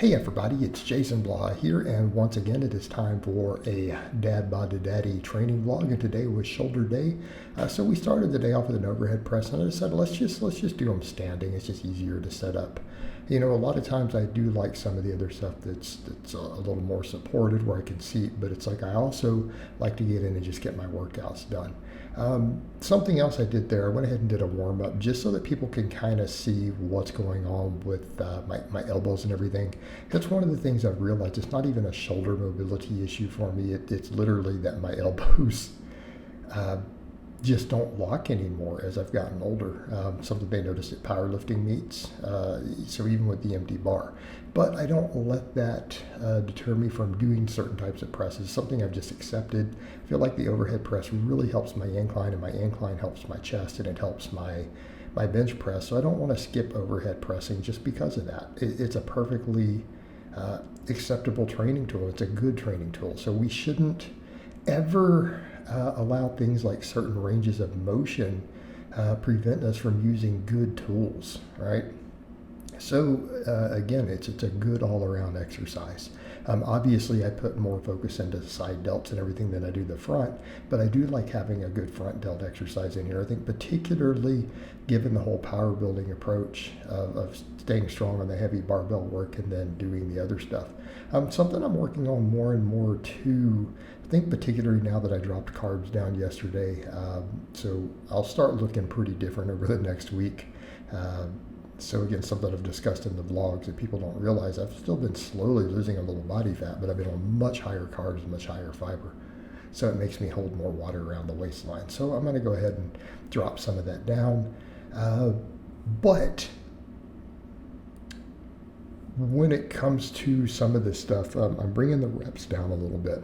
Hey everybody, it's Jason Blaha here, and once again it is time for a Dadbod to Daddy training vlog, and today was shoulder day. So we started the day off with an overhead press, and I decided let's just do them standing. It's just easier to set up. You know, a lot of times I do like some of the other stuff that's a little more supported where I can seat, but it's like I also like to get in and just get my workouts done. Something else I did there, I went ahead and did a warm up just so that people can kind of see what's going on with my elbows and everything. That's one of the things I've realized. It's not even a shoulder mobility issue for me. It's literally that my elbows just don't lock anymore as I've gotten older. Something they notice at powerlifting meets, so even with the empty bar. But I don't let that deter me from doing certain types of presses, something I've just accepted. I feel like the overhead press really helps my incline, and my incline helps my chest, and it helps my bench press. So I don't want to skip overhead pressing just because of that. It's a perfectly acceptable training tool. It's a good training tool. So we shouldn't ever allow things like certain ranges of motion prevent us from using good tools, right? So again, it's a good all-around exercise. Obviously, I put more focus into the side delts and everything than I do the front, but I do like having a good front delt exercise in here. I think particularly given the whole power building approach of staying strong on the heavy barbell work and then doing the other stuff. Something I'm working on more and more too, I think particularly now that I dropped carbs down yesterday, so I'll start looking pretty different over the next week. So again, something I've discussed in the vlogs that people don't realize, I've still been slowly losing a little body fat, but I've been on much higher carbs, much higher fiber. So it makes me hold more water around the waistline. So I'm going to go ahead and drop some of that down. But when it comes to some of this stuff, I'm bringing the reps down a little bit.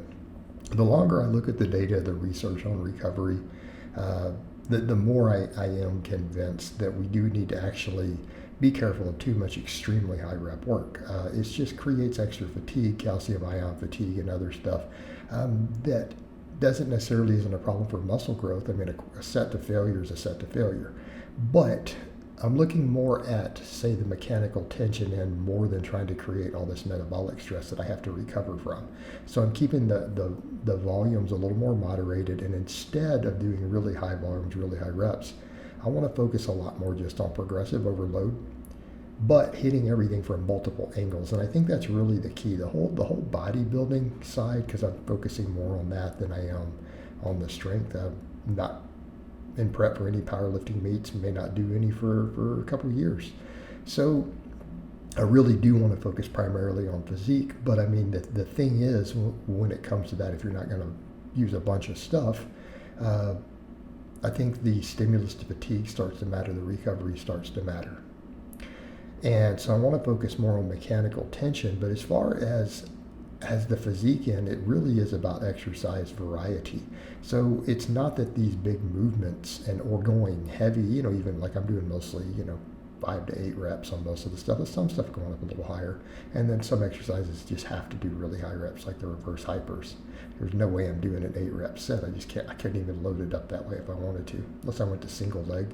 The longer I look at the data, the research on recovery, the more I am convinced that we do need to actually be careful of too much extremely high rep work. It just creates extra fatigue, calcium ion fatigue, and other stuff that doesn't necessarily isn't a problem for muscle growth. I mean, a set to failure is a set to failure. But I'm looking more at, say, the mechanical tension end more than trying to create all this metabolic stress that I have to recover from. So I'm keeping the volumes a little more moderated, and instead of doing really high volumes, really high reps, I want to focus a lot more just on progressive overload, but hitting everything from multiple angles. And I think that's really the key. The whole bodybuilding side, because I'm focusing more on that than I am on the strength. I'm not in prep for any powerlifting meets, may not do any for a couple of years. So I really do want to focus primarily on physique, but I mean, the thing is, when it comes to that, if you're not going to use a bunch of stuff, I think the stimulus to fatigue starts to matter, the recovery starts to matter. And so I want to focus more on mechanical tension, but as far as the physique end, it really is about exercise variety. So it's not that these big movements or going heavy, even like I'm doing mostly, 5 to 8 reps on most of the stuff. There's some stuff going up a little higher. And then some exercises just have to do really high reps, like the reverse hypers. There's no way I'm doing an 8 rep set. I couldn't even load it up that way if I wanted to, unless I went to single leg.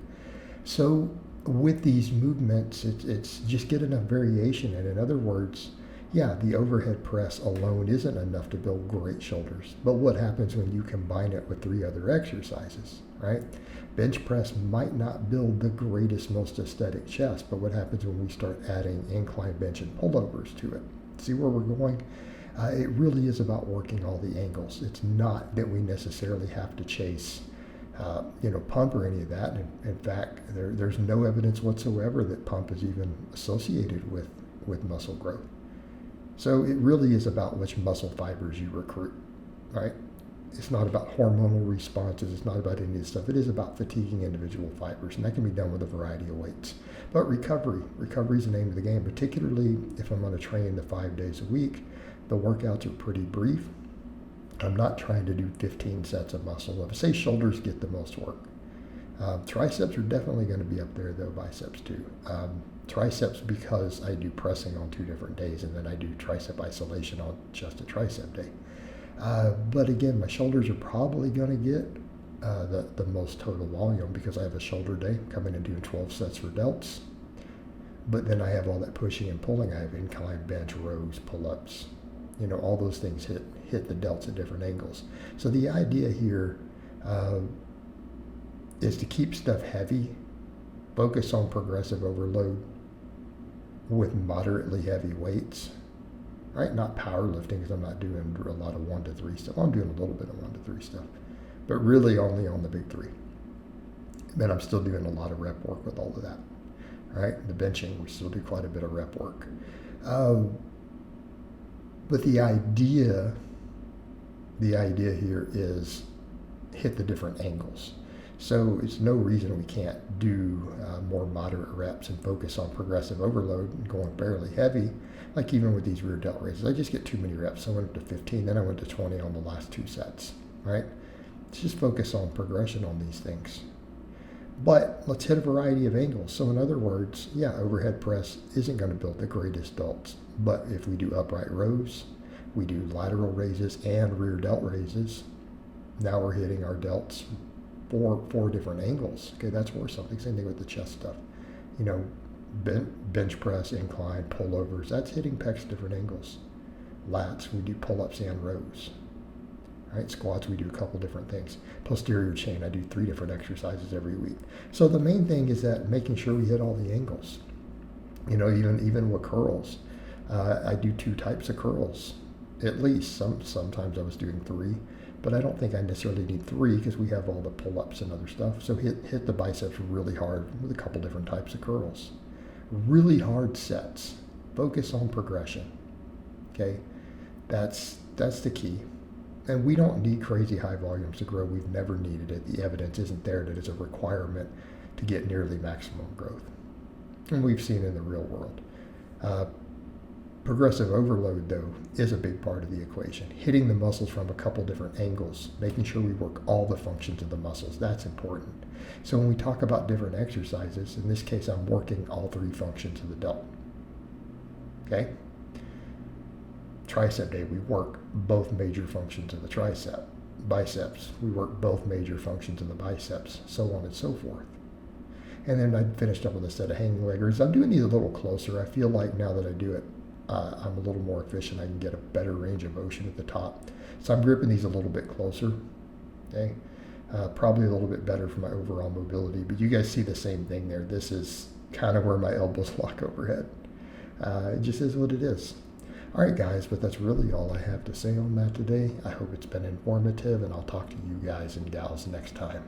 So with these movements, it's just get enough variation. And in other words, yeah, the overhead press alone isn't enough to build great shoulders. But what happens when you combine it with 3 other exercises, right? Bench press might not build the greatest, most aesthetic chest, but what happens when we start adding incline bench and pullovers to it? See where we're going? It really is about working all the angles. It's not that we necessarily have to chase pump or any of that. In fact, there's no evidence whatsoever that pump is even associated with muscle growth. So it really is about which muscle fibers you recruit, right? It's not about hormonal responses. It's not about any of this stuff. It is about fatiguing individual fibers, and that can be done with a variety of weights. But recovery is the name of the game, particularly if I'm going to train the 5 days a week. The workouts are pretty brief. I'm not trying to do 15 sets of muscle. If I say shoulders get the most work. Triceps are definitely going to be up there, though, biceps too. Triceps because I do pressing on 2 different days, and then I do tricep isolation on just a tricep day. But again, my shoulders are probably going to get the most total volume because I have a shoulder day coming and doing 12 sets for delts. But then I have all that pushing and pulling. I have incline bench, rows, pull-ups. All those things hit the delts at different angles. So the idea here is to keep stuff heavy, focus on progressive overload with moderately heavy weights, right? Not powerlifting, because I'm not doing a lot of 1 to 3 stuff. I'm doing a little bit of 1 to 3 stuff, but really only on the big 3. Then I'm still doing a lot of rep work with all of that, right? The benching, we still do quite a bit of rep work. But the idea here is hit the different angles. So it's no reason we can't do more moderate reps and focus on progressive overload and going fairly heavy. Like even with these rear delt raises, I just get too many reps. So I went up to 15, then I went to 20 on the last 2 sets, right? Let's just focus on progression on these things. But let's hit a variety of angles. So in other words, yeah, overhead press isn't going to build the greatest delts. But if we do upright rows, we do lateral raises and rear delt raises, now we're hitting our delts four different angles. Okay, that's worth something. Same thing with the chest stuff. Bench press, incline, pullovers, that's hitting pecs different angles. Lats, we do pull-ups and rows. Right, squats, we do a couple different things. Posterior chain, I do 3 different exercises every week. So the main thing is that making sure we hit all the angles. Even with curls, I do 2 types of curls, at least. Sometimes I was doing 3, but I don't think I necessarily need 3 because we have all the pull-ups and other stuff. So hit the biceps really hard with a couple different types of curls. Really hard sets. Focus on progression. Okay, that's the key. And we don't need crazy high volumes to grow. We've never needed it. The evidence isn't there that it's a requirement to get nearly maximum growth. And we've seen in the real world. Progressive overload, though, is a big part of the equation. Hitting the muscles from a couple different angles, making sure we work all the functions of the muscles, that's important. So when we talk about different exercises, in this case, I'm working all 3 functions of the delt. Okay? Tricep day, we work both major functions of the tricep. Biceps, we work both major functions of the biceps, so on and so forth. And then I finished up with a set of hanging leggers. I'm doing these a little closer. I feel like now that I do it, I'm a little more efficient. I can get a better range of motion at the top. So I'm gripping these a little bit closer. Okay, probably a little bit better for my overall mobility. But you guys see the same thing there. This is kind of where my elbows lock overhead. It just is what it is. All right, guys, but that's really all I have to say on that today. I hope it's been informative, and I'll talk to you guys and gals next time.